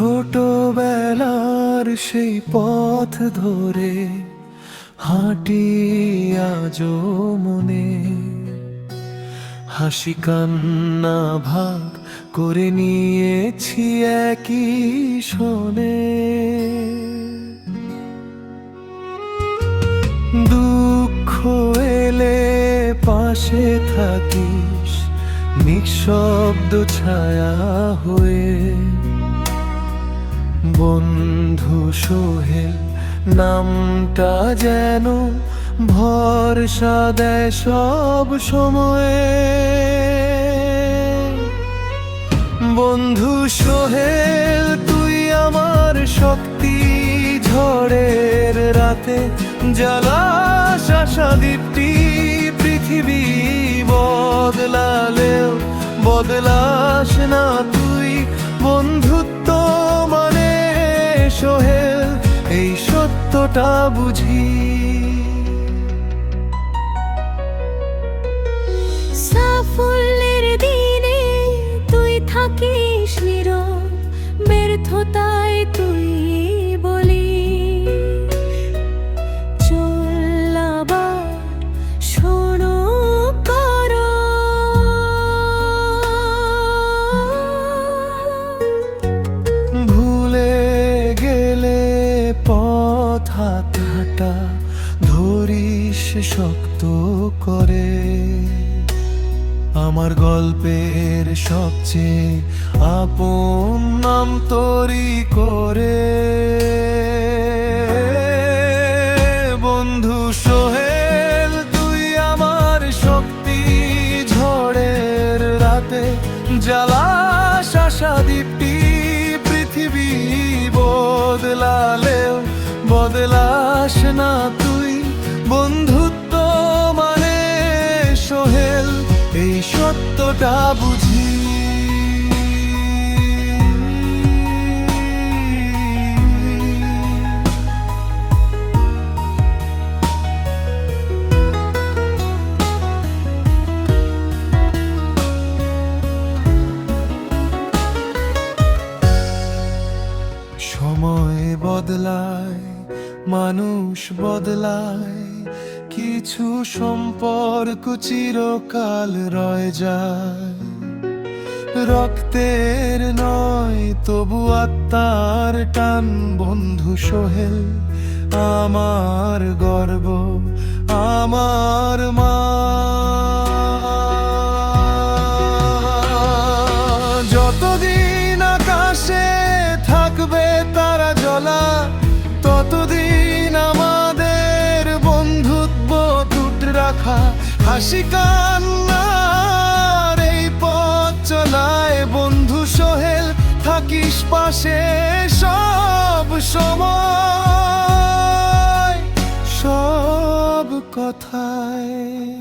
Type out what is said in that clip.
ছোটবেলার সেই পথ ধরে হাঁটি আজও মনে, হাসি কান্না ভাগ করে নিয়েছি একই শোনে। দুঃখ এলে পাশে থাকিস নিঃশব্দ ছায়া হয়ে, বন্ধু সোহেল নামটা যেন ভরসা দেয় সব সময়ে। বন্ধু সোহেল তুই আমার শক্তি, ঝড়ের রাতে জ্বালাস আশা দীপ্তি। পৃথিবী বদলালেও বদলাস না তুই, বন্ধুত্ব মানে সোহেল এই সত্যটা বুঝি। সাফল্যের দিনে তুই থাকিস নীরব, ব্যর্থতায় তুই বলি চলাবার শোনো করো। ভুলে গেলে পথ হাঁটা ধরিস শক্ত করে, আমার গল্পের সবচেয়ে আপন নাম তরি করে। বন্ধু সোহেল তুই আমার শক্তি, ঝড়ের রাতে জ্বালাস আশা দীপ্তি। পৃথিবী বদলালেও বদলাস না তুই, বন্ধুত্ব মানে সোহেল এই সত্যটা বুঝি। সময় বদলায়, মানুষ বদলায়, কিছু সম্পর্ক চিরকাল রয়ে যায়। রক্তের নয় তবু আত্মার টান, বন্ধু সোহেল আমার গর্ব, আমার মা। যতদিন আকাশে থাকবে তারা জ্বলা, ততদিন আমাদের বন্ধুত্ব টুট রাখা। হাসি কান্নার এই পথ চলায়, বন্ধু সোহেল থাকিস পাশে সব সময়, সব কথায়।